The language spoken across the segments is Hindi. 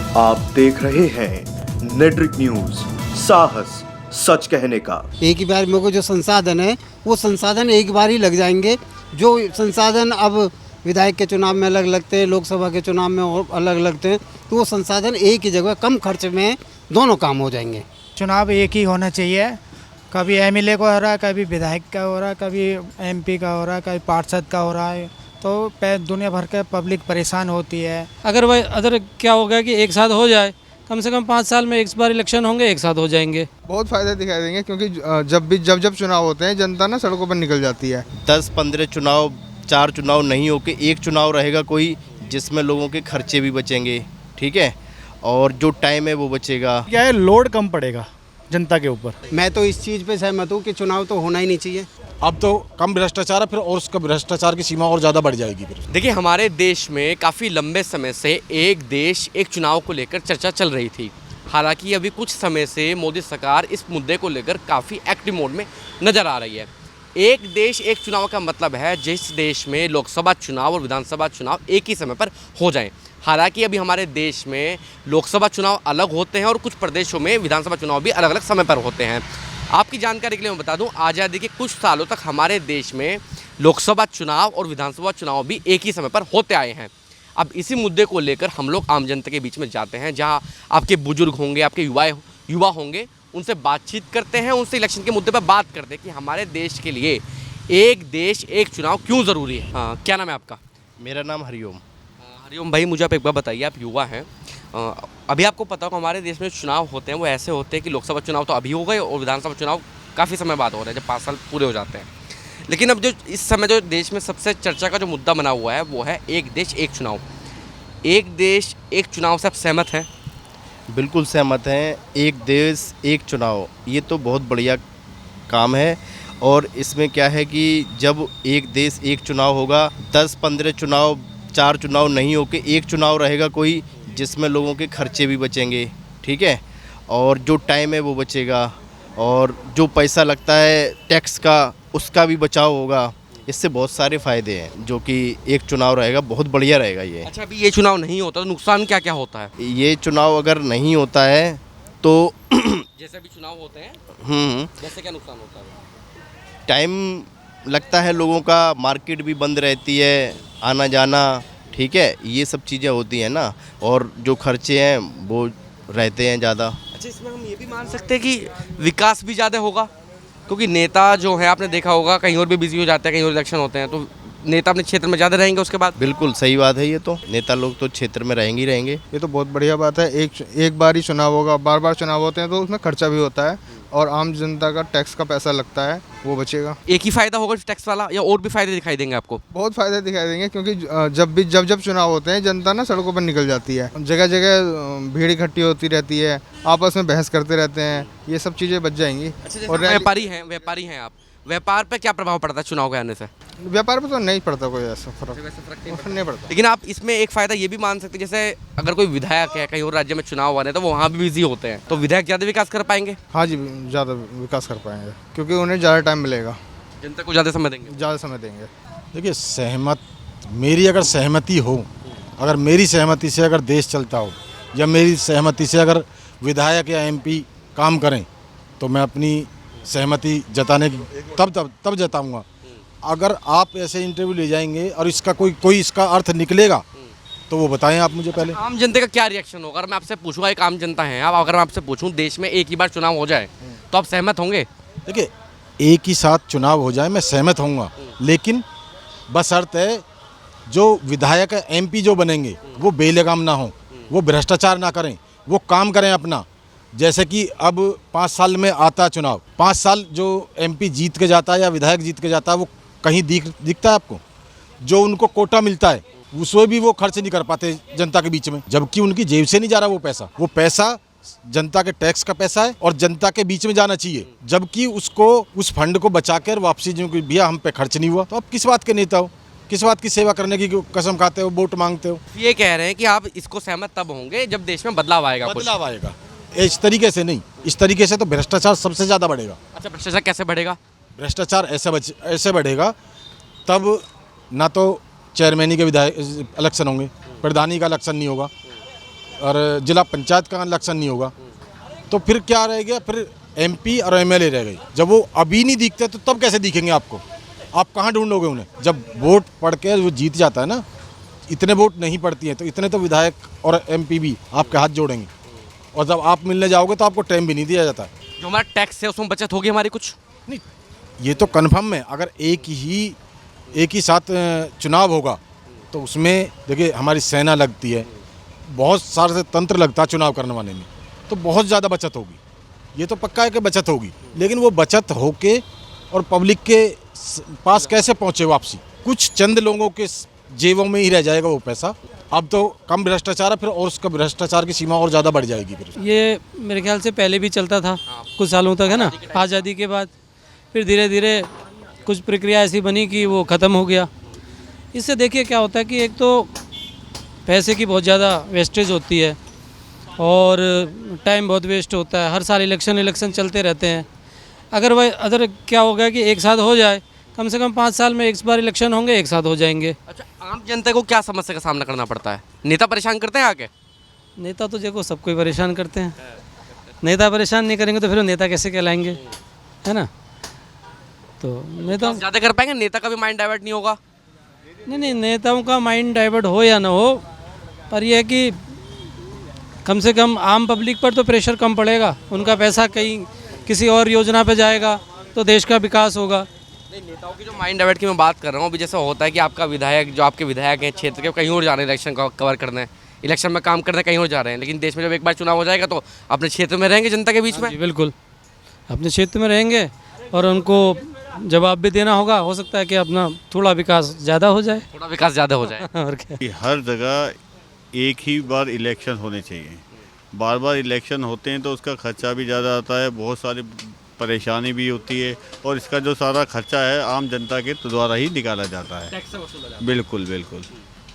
आप देख रहे हैं नेट्रिक न्यूज, साहस सच कहने का। एक ही बार मेरे को जो संसाधन है वो संसाधन एक बार ही लग जाएंगे। जो संसाधन अब विधायक के चुनाव में अलग लगते हैं, लोकसभा के चुनाव में और अलग लगते हैं, तो वो संसाधन एक ही जगह कम खर्च में दोनों काम हो जाएंगे। चुनाव एक ही होना चाहिए। कभी एमएलए का हो रहा है, कभी विधायक का हो रहा है, कभी एमपी का हो रहा है, कभी पार्षद का हो रहा है, तो दुनिया भर के पब्लिक परेशान होती है। अगर क्या होगा कि एक साथ हो जाए, कम से कम 5 साल में एक बार इलेक्शन होंगे, एक साथ हो जाएंगे। बहुत फायदे दिखाई देंगे, क्योंकि जब चुनाव होते हैं जनता ना सड़कों पर निकल जाती है। 10-15 चुनाव, 4 चुनाव नहीं होके एक चुनाव रहेगा कोई, जिसमें लोगों के खर्चे भी बचेंगे, ठीक है, और जो टाइम है वो बचेगा। क्या है, लोड कम पड़ेगा जनता के ऊपर। मैं तो इस चीज़ पे सहमत हूँ कि चुनाव तो होना ही नहीं चाहिए। अब तो कम भ्रष्टाचार है, फिर और उसका भ्रष्टाचार की सीमा और ज़्यादा बढ़ जाएगी। फिर देखिए, हमारे देश में काफ़ी लंबे समय से एक देश एक चुनाव को लेकर चर्चा चल रही थी। हालांकि अभी कुछ समय से मोदी सरकार इस मुद्दे को लेकर काफ़ी एक्टिव मोड में नज़र आ रही है। एक देश एक चुनाव का मतलब है जिस देश में लोकसभा चुनाव और विधानसभा चुनाव एक ही समय पर हो जाएं। हालांकि अभी हमारे देश में लोकसभा चुनाव अलग होते हैं और कुछ प्रदेशों में विधानसभा चुनाव भी अलग अलग समय पर होते हैं। आपकी जानकारी के लिए मैं बता दूं, आज़ादी के कुछ सालों तक हमारे देश में लोकसभा चुनाव और विधानसभा चुनाव भी एक ही समय पर होते आए हैं। अब इसी मुद्दे को लेकर हम लोग आम जनता के बीच में जाते हैं, जहां आपके बुजुर्ग होंगे, आपके युवा होंगे, उनसे बातचीत करते हैं, उनसे इलेक्शन के मुद्दे पर बात करते हैं कि हमारे देश के लिए एक देश एक चुनाव क्यों ज़रूरी है। क्या नाम है आपका? मेरा नाम हरिओम। हरिओम भाई, मुझे आप एक बार बताइए, आप युवा हैं, अभी आपको पता होगा हमारे देश में चुनाव होते हैं वो ऐसे होते हैं कि लोकसभा चुनाव तो अभी हो गए और विधानसभा चुनाव काफ़ी समय बाद हो रहे हैं, जब 5 साल पूरे हो जाते हैं। लेकिन अब जो इस समय जो देश में सबसे चर्चा का जो मुद्दा बना हुआ है वो है एक देश एक चुनाव। एक देश एक चुनाव से आप सहमत हैं? बिल्कुल सहमत हैं। एक देश एक चुनाव, ये तो बहुत बढ़िया काम है। और इसमें क्या है कि जब एक देश एक चुनाव होगा, 10-15 चुनाव, 4 चुनाव नहीं होके एक चुनाव रहेगा कोई, जिसमें लोगों के खर्चे भी बचेंगे, ठीक है, और जो टाइम है वो बचेगा, और जो पैसा लगता है टैक्स का उसका भी बचाव होगा। इससे बहुत सारे फ़ायदे हैं, जो कि एक चुनाव रहेगा बहुत बढ़िया रहेगा ये। अच्छा, अभी ये चुनाव नहीं होता तो नुकसान क्या क्या होता है? ये चुनाव अगर नहीं होता है तो जैसे अभी चुनाव होते हैं, जैसे क्या नुकसान होता है? टाइम लगता है लोगों का, मार्केट भी बंद रहती है, आना जाना, ठीक है, ये सब चीज़ें होती हैं ना, और जो खर्चे हैं वो रहते हैं ज़्यादा। अच्छा, इसमें हम ये भी मान सकते हैं कि विकास भी ज़्यादा होगा, क्योंकि नेता जो है आपने देखा होगा कहीं और भी बिजी हो जाते हैं, कहीं और इलेक्शन होते हैं, तो नेता अपने क्षेत्र में ज़्यादा रहेंगे उसके बाद। बिल्कुल सही बात है, ये तो नेता लोग तो क्षेत्र में रहेंगे ही रहेंगे। ये तो बहुत बढ़िया बात है। एक बार ही चुनाव होगा, बार बार चुनाव होते हैं तो उसमें खर्चा भी होता है, और आम जनता का टैक्स का पैसा लगता है वो बचेगा। एक ही फ़ायदा होगा टैक्स वाला, या और भी फ़ायदे दिखाई देंगे आपको? बहुत फायदे दिखाई देंगे, क्योंकि जब चुनाव होते हैं जनता ना सड़कों पर निकल जाती है, जगह जगह भीड़ इकट्ठी होती रहती है, आपस में बहस करते रहते हैं, ये सब चीज़ें बच जाएंगी। और व्यापारी हैं आप, व्यापार पे क्या प्रभाव पड़ता है चुनाव के आने से? व्यापार पे तो नहीं पड़ता कोई ऐसा फर्क नहीं पड़ता। लेकिन आप इसमें एक फ़ायदा ये भी मान सकते हैं, जैसे अगर कोई विधायक है, कहीं और राज्य में चुनाव हो रहे हैं तो वो वहाँ भी बिजी होते हैं, तो विधायक ज़्यादा विकास कर पाएंगे? हाँ जी, ज़्यादा विकास कर पाएंगे, क्योंकि उन्हें ज़्यादा टाइम मिलेगा, जनता को ज़्यादा समय देंगे। ज़्यादा समय देंगे। देखिए, मेरी अगर सहमति हो, अगर मेरी सहमति से अगर देश चलता हो, या मेरी सहमति से अगर विधायक या एमपी काम करें, तो मैं अपनी सहमति जताने की तब जताऊंगा। अगर आप ऐसे इंटरव्यू ले जाएंगे और इसका कोई इसका अर्थ निकलेगा तो वो बताएं आप मुझे पहले। आम जनता का क्या रिएक्शन होगा? अगर मैं आपसे पूछूंगा, एक आम जनता है आप, अगर मैं आपसे पूछूं देश में एक ही बार चुनाव हो जाए तो आप सहमत होंगे? देखिए, एक ही साथ चुनाव हो जाए मैं सहमत होऊंगा, लेकिन बशर्त है जो विधायक एमपी जो बनेंगे वो बेलगाम ना हो, वो भ्रष्टाचार ना करें, वो काम करें अपना। जैसे कि अब 5 साल में आता है चुनाव, 5 साल जो एमपी जीत के जाता है या विधायक जीत के जाता है, वो कहीं दिखता है आपको? जो उनको कोटा मिलता है उसमें भी वो खर्च नहीं कर पाते जनता के बीच में, जबकि उनकी जेब से नहीं जा रहा वो पैसा जनता के टैक्स का पैसा है और जनता के बीच में जाना चाहिए, जबकि उसको उस फंड को बचा कर वापसी जो भैया हम पे खर्च नहीं हुआ, तो आप किस बात के नेता हो? किस बात की सेवा करने की कसम खाते हो, वोट मांगते हो? ये कह रहे हैं कि आप इसको सहमत तब होंगे जब देश में बदलाव आएगा। बदलाव आएगा, इस तरीके से नहीं, इस तरीके से तो भ्रष्टाचार सबसे ज़्यादा बढ़ेगा। अच्छा, भ्रष्टाचार कैसे बढ़ेगा? भ्रष्टाचार ऐसे बढ़ेगा तब ना तो चेयरमैनी के विधायक इलेक्शन होंगे, प्रधानी का इलेक्शन नहीं होगा, और जिला पंचायत का इलेक्शन नहीं होगा तो फिर क्या रह गया, फिर एमपी और एमएलए रह गई। जब वो अभी नहीं दिखते तो तब कैसे दिखेंगे आपको? आप कहाँ ढूंढोगे उन्हें? जब वोट पड़ के वो जीत जाता है ना, इतने वोट नहीं पड़ती हैं तो इतने तो विधायक और एमपी भी आपके हाथ जोड़ेंगे, और जब आप मिलने जाओगे तो आपको टाइम भी नहीं दिया जाता। जो हमारा टैक्स है उसमें बचत होगी हमारी कुछ? नहीं, ये तो कन्फर्म है। अगर एक ही साथ चुनाव होगा तो उसमें देखिए हमारी सेना लगती है, बहुत सारे तंत्र लगता है चुनाव करने वाले में, तो बहुत ज़्यादा बचत होगी। ये तो पक्का है कि बचत होगी, लेकिन वो बचत होके और पब्लिक के पास कैसे पहुँचे वापसी? कुछ चंद लोगों के जेबों में ही रह जाएगा वो पैसा। अब तो कम भ्रष्टाचार है, फिर और उसका भ्रष्टाचार की सीमा और ज़्यादा बढ़ जाएगी। फिर ये मेरे ख्याल से पहले भी चलता था कुछ सालों तक, है ना, आज़ादी के बाद। फिर धीरे धीरे कुछ प्रक्रिया ऐसी बनी कि वो ख़त्म हो गया। इससे देखिए क्या होता है कि एक तो पैसे की बहुत ज़्यादा वेस्टेज होती है और टाइम बहुत वेस्ट होता है। हर साल इलेक्शन चलते रहते हैं। अगर क्या होगा कि एक साथ हो जाए, कम से कम 5 साल में एक बार इलेक्शन होंगे, एक साथ हो जाएंगे। अच्छा, आम जनता को क्या समस्या का सामना करना पड़ता है? नेता परेशान करते हैं आके? नेता तो देखो सबको ही परेशान करते हैं। नेता परेशान नहीं करेंगे तो फिर वो नेता कैसे कहलाएंगे, है ना? तो नेता ज़्यादा कर पाएंगे, नेता का भी माइंड डाइवर्ट नहीं होगा? नहीं, नेताओं का माइंड डाइवर्ट हो या ना हो, पर यह है कि कम से कम आम पब्लिक पर तो प्रेशर कम पड़ेगा। उनका पैसा कहीं किसी और योजना पे जाएगा तो देश का विकास होगा। नहीं, नेताओं की जो माइंड डाइवर्ट की मैं बात कर रहा हूँ, अभी जैसा होता है कि आपका विधायक, जो आपके विधायक हैं क्षेत्र के, कहीं और जा रहे हैं इलेक्शन कवर करने, इलेक्शन में काम करने कहीं और जा रहे हैं, लेकिन देश में जब एक बार चुनाव हो जाएगा तो अपने क्षेत्र में रहेंगे जनता के बीच में। जी बिल्कुल, अपने क्षेत्र में रहेंगे और उनको जवाब भी देना होगा। हो सकता है कि अपना थोड़ा विकास ज़्यादा हो जाए। थोड़ा विकास ज़्यादा हो जाए। और क्या, हर जगह एक ही बार इलेक्शन होने चाहिए। बार बार इलेक्शन होते हैं तो उसका खर्चा भी ज़्यादा आता है, बहुत सारी परेशानी भी होती है, और इसका जो सारा खर्चा है आम जनता के द्वारा ही निकाला जाता है। टैक्स से वसूला जाता है। बिल्कुल बिल्कुल।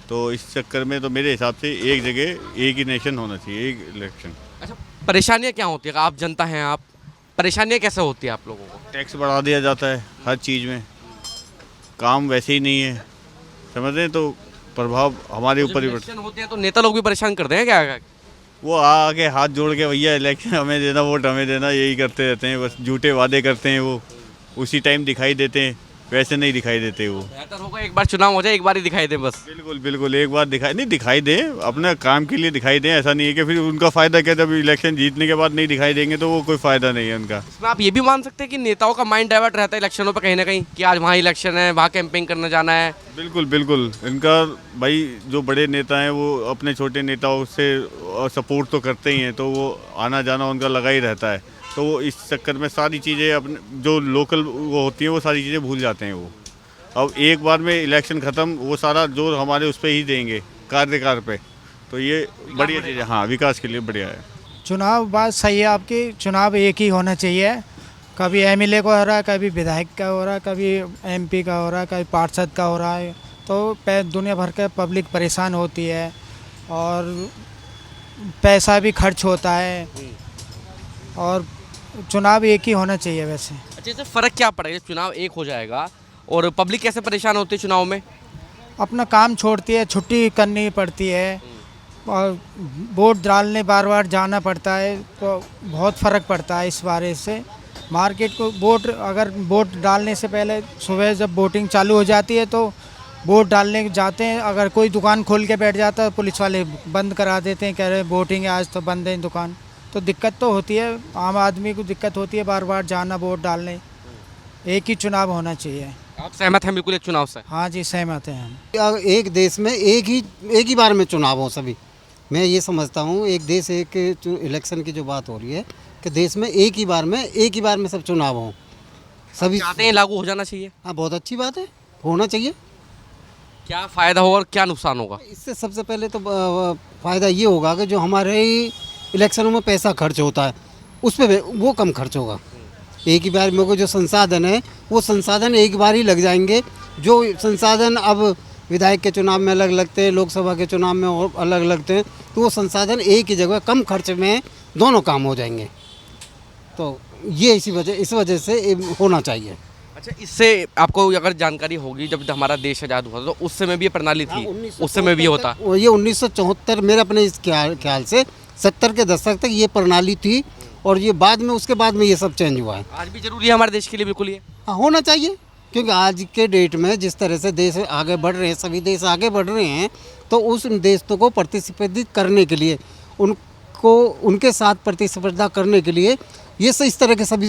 तो इस चक्कर में तो मेरे हिसाब से एक जगह एक ही नेशन होना चाहिए, एक इलेक्शन। अच्छा, परेशानियाँ क्या होती है? आप जनता हैं, आप परेशानियाँ कैसे होती है आप लोगों को? टैक्स बढ़ा दिया जाता है हर चीज़ में, काम वैसे ही नहीं है, समझ रहे हैं? तो प्रभाव हमारे ऊपर ही पड़ता है। इलेक्शन होते हैं तो नेता लोग भी परेशान करते हैं क्या? वो आके हाथ जोड़ के भैया इलेक्शन हमें देना, वोट हमें देना, यही करते रहते हैं। बस झूठे वादे करते हैं, वो उसी टाइम दिखाई देते हैं, वैसे नहीं दिखाई देते। वो बेहतर होगा एक बार चुनाव हो जाए, एक बार ही दिखाई दे बस। बिल्कुल बिल्कुल, एक बार दिखाई दें, अपने काम के लिए दिखाई दें। ऐसा नहीं है कि फिर उनका फ़ायदा क्या, जब इलेक्शन जीतने के बाद नहीं दिखाई देंगे तो वो कोई फ़ायदा नहीं है उनका। इसमें आप ये भी मान सकते हैं कि नेताओं का माइंड डाइवर्ट रहता है इलेक्शनों पर कहीं ना कहीं, कि आज वहाँ इलेक्शन है, वहाँ कैंपेन करने जाना है। बिल्कुल बिल्कुल, इनका भाई जो बड़े नेता हैं वो अपने छोटे नेताओं से सपोर्ट तो करते ही हैं, तो वो आना जाना उनका लगा ही रहता है। तो वो इस चक्कर में सारी चीज़ें अपने जो लोकल वो होती हैं वो सारी चीज़ें भूल जाते हैं। वो अब एक बार में इलेक्शन ख़त्म, वो सारा जोर हमारे उस पर ही देंगे, कार्यकाल पे। तो ये बढ़िया चीज़ है, हाँ, विकास के लिए बढ़िया है। चुनाव बात सही है आपकी, चुनाव एक ही होना चाहिए। कभी एमएलए का हो रहा है, कभी विधायक का हो रहा है, कभी एमपी का हो रहा है, कभी पार्षद का हो रहा है, तो दुनिया भर के पब्लिक परेशान होती है और पैसा भी खर्च होता है, और चुनाव एक ही होना चाहिए वैसे। अच्छा, इससे फ़र्क क्या पड़ेगा? चुनाव एक हो जाएगा और पब्लिक कैसे परेशान होती है चुनाव में? अपना काम छोड़ती है, छुट्टी करनी पड़ती है और वोट डालने बार बार जाना पड़ता है, तो बहुत फ़र्क पड़ता है इस बारे से। मार्केट को वोट डालने से पहले सुबह जब वोटिंग चालू हो जाती है तो वोट डालने जाते हैं, अगर कोई दुकान खोल के बैठ जाता है पुलिस वाले बंद करा देते हैं, कह रहे वोटिंग है आज तो बंद है दुकान। तो दिक्कत तो होती है, आम आदमी को दिक्कत होती है बार बार जाना वोट डालने। एक ही चुनाव होना चाहिए। आप सहमत हैं बिल्कुल एक चुनाव से? हाँ जी, सहमत हैं हम। एक देश में एक ही बार में चुनाव हो सभी, मैं ये समझता हूँ। एक देश एक इलेक्शन की जो बात हो रही है कि देश में एक ही बार में सब चुनाव हों, सभी चाहते हैं लागू हो जाना चाहिए। हाँ, बहुत अच्छी बात है, होना चाहिए। क्या फ़ायदा होगा और क्या नुकसान होगा? इससे सबसे पहले तो फ़ायदा ये होगा कि जो हमारे इलेक्शनों में पैसा खर्च होता है उस पर वो कम खर्च होगा। एक ही बार में को जो संसाधन है वो संसाधन एक बार ही लग जाएंगे। जो संसाधन अब विधायक के चुनाव में अलग लगते हैं, लोकसभा के चुनाव में और अलग लगते हैं, तो वो संसाधन एक ही जगह कम खर्च में दोनों काम हो जाएंगे। तो ये इस वजह से होना चाहिए। अच्छा, इससे आपको अगर जानकारी होगी, जब हमारा देश आज़ाद हुआ था तो उस समय भी ये प्रणाली थी, उस समय भी ये होता। ये 1974 मेरे अपने इस ख्याल से 70 के दशक तक ये प्रणाली थी, और ये बाद में उसके बाद में ये सब चेंज हुआ है। आज भी जरूरी है हमारे देश के लिए, बिल्कुल ये हाँ, होना चाहिए, क्योंकि आज के डेट में जिस तरह से देश आगे बढ़ रहे हैं, सभी देश आगे बढ़ रहे हैं, तो उस देशों को प्रतिस्पर्धित करने के लिए, उनको उनके साथ प्रतिस्पर्धा करने के लिए ये इस तरह के सभी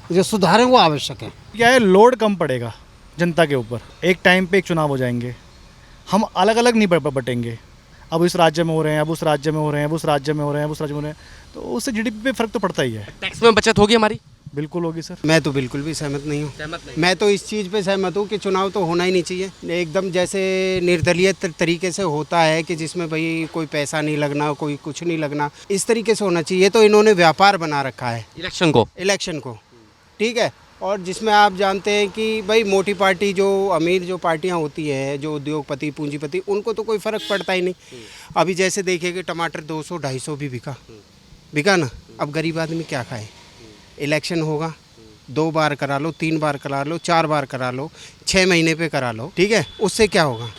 जो सुधार हैं वो आवश्यक है। क्या है, लोड कम पड़ेगा जनता के ऊपर। एक टाइम पे एक चुनाव हो जाएंगे, हम अलग अलग नहीं बटेंगे। अब इस राज्य में हो रहे हैं, अब उस राज्य में हो रहे हैं, अब उस राज्य में हो रहे हैं, अब उस राज्य में हो रहे हैं, तो उससे जीडीपी पे फर्क तो पड़ता ही है। टैक्स में बचत होगी हमारी, बिल्कुल होगी सर। मैं तो बिल्कुल भी सहमत नहीं हूँ। सहमत नहीं। मैं तो इस चीज़ पे सहमत हूँ कि चुनाव तो होना ही नहीं चाहिए, एकदम जैसे निर्दलीय तरीके से होता है कि जिसमें भाई कोई पैसा नहीं लगना, कोई कुछ नहीं लगना, इस तरीके से होना चाहिए। तो इन्होंने व्यापार बना रखा है इलेक्शन को, ठीक है। और जिसमें आप जानते हैं कि भाई मोटी पार्टी, जो अमीर जो पार्टियां होती हैं, जो उद्योगपति पूंजीपति, उनको तो कोई फ़र्क पड़ता ही नहीं। अभी जैसे देखिए कि टमाटर 200-250 भी बिका ना, अब गरीब आदमी क्या खाए। इलेक्शन होगा, 2 बार करा लो, 3 बार करा लो, 4 बार करा लो, 6 महीने पे करा लो, ठीक है। उससे क्या होगा,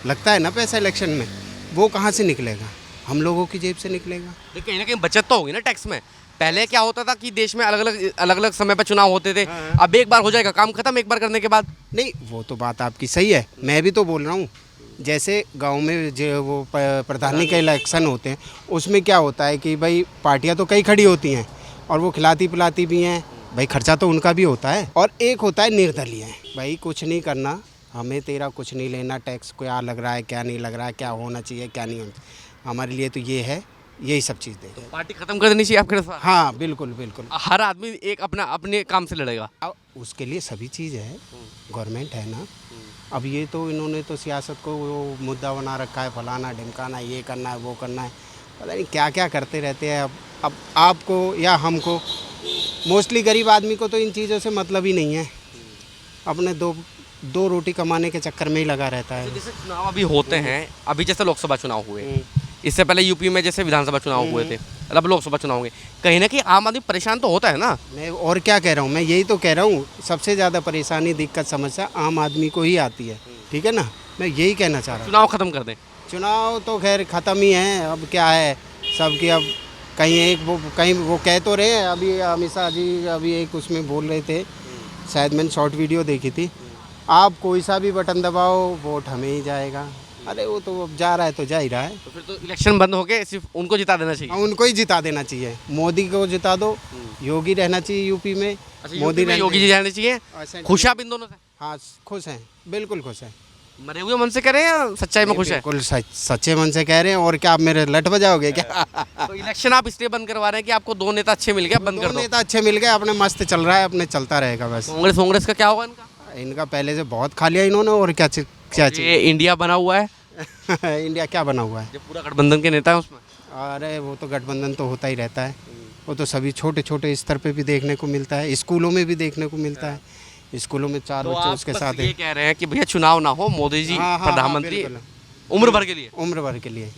लगता है ना पैसा इलेक्शन में, वो कहाँ से निकलेगा, हम लोगों की जेब से निकलेगा। कहीं ना कहीं बचत तो होगी ना टैक्स में। पहले क्या होता था कि देश में अलग अलग समय पर चुनाव होते थे, अब एक बार हो जाएगा काम खत्म, एक बार करने के बाद। नहीं, वो तो बात आपकी सही है, मैं भी तो बोल रहा हूँ। जैसे गांव में जो वो प्रधानी के इलेक्शन होते हैं, उसमें क्या होता है कि भाई पार्टियां तो कई खड़ी होती हैं और वो खिलाती पिलाती भी हैं, भाई खर्चा तो उनका भी होता है। और एक होता है निर्दलीय, भाई कुछ नहीं करना, हमें तेरा कुछ नहीं लेना, टैक्स क्या लग रहा है, क्या नहीं लग रहा है, क्या होना चाहिए, क्या नहीं होना चाहिए, हमारे लिए तो ये है, यही सब चीज़ देखें। तो पार्टी खत्म कर देनी चाहिए आपके साथ। हाँ बिल्कुल बिल्कुल, हर आदमी एक अपने काम से लड़ेगा। अब उसके लिए सभी चीज़ है, गवर्नमेंट है ना। अब ये तो इन्होंने तो सियासत को वो मुद्दा बना रखा है, फलाना ढिमकाना, ये करना है, वो करना है, पता नहीं क्या क्या करते रहते हैं। अब आपको या हमको, मोस्टली गरीब आदमी को तो इन चीज़ों से मतलब ही नहीं है, अपने दो रोटी कमाने के चक्कर में ही लगा रहता है। तो जैसे चुनाव अभी होते हैं, अभी जैसे लोकसभा चुनाव हुए, इससे पहले यूपी में जैसे विधानसभा चुनाव हुए थे, अब लोकसभा चुनाव होंगे, कहीं ना कहीं आम आदमी परेशान तो होता है ना। मैं और क्या कह रहा हूँ, मैं यही तो कह रहा हूँ, सबसे ज़्यादा परेशानी, दिक्कत, समस्या आम आदमी को ही आती है, ठीक है ना। मैं यही कहना चाह रहा हूँ, चुनाव खत्म कर दें। चुनाव तो खैर ख़त्म ही है, अब क्या है सबकी। अब कहीं वो कह तो रहे हैं, अभी अमित शाह जी अभी एक उसमें बोल रहे थे, शायद मैंने शॉर्ट वीडियो देखी थी, आप कोई सा भी बटन दबाओ वोट हमें ही जाएगा। अरे वो तो अब जा रहा है तो जा ही रहा है। तो फिर तो इलेक्शन बंद हो गए, सिर्फ उनको जिता देना चाहिए। उनको ही जिता देना चाहिए, मोदी को जिता दो, योगी रहना चाहिए यूपी में। मोदी में योगी जी रहने चाहिए। खुश आप इन दोनों से? हाँ खुश हैं, बिल्कुल खुश हैं। मरे हुए मन से कह रहे हैं या सच्चाई में खुश है? बिल्कुल सच्चे मन से कह रहे हैं। और क्या आप मेरे लट बजाओगे क्या? तो इलेक्शन आप इसलिए बंद करवा रहे हैं कि आपको 2 नेता अच्छे मिल गए, बंद कर दो। नेता अच्छे मिल गए, अपने मस्त चल रहा है, अपने चलता रहेगा बस। कांग्रेस का क्या होगा इनका पहले से बहुत खा लिया इन्होंने, और क्या चाहिए। इंडिया बना हुआ है। इंडिया क्या बना हुआ है? जो पूरा गठबंधन के नेता है उसमें। अरे वो तो गठबंधन तो होता ही रहता है, वो तो सभी छोटे छोटे स्तर पे भी देखने को मिलता है, स्कूलों में भी देखने को मिलता है। स्कूलों में 4 बच्चे उसके साथ ये कह रहे हैं कि भैया चुनाव ना हो, मोदी जी प्रधानमंत्री उम्र भर के लिए।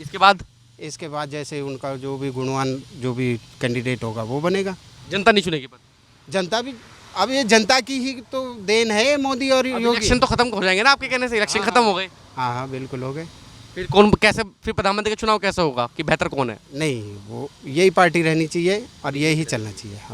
इसके बाद जैसे उनका जो भी गुणवान जो भी कैंडिडेट होगा वो बनेगा। जनता नहीं चुनेगी पर। जनता भी, अब ये जनता की ही तो देन है, मोदी और योगी। इलेक्शन तो खत्म हो जाएंगे ना आपके कहने से, इलेक्शन खत्म हो गए। हाँ बिल्कुल हो गए। फिर फिर प्रधानमंत्री का चुनाव कैसे होगा कि बेहतर कौन है? नहीं, वो यही पार्टी रहनी चाहिए और यही चलना चाहिए।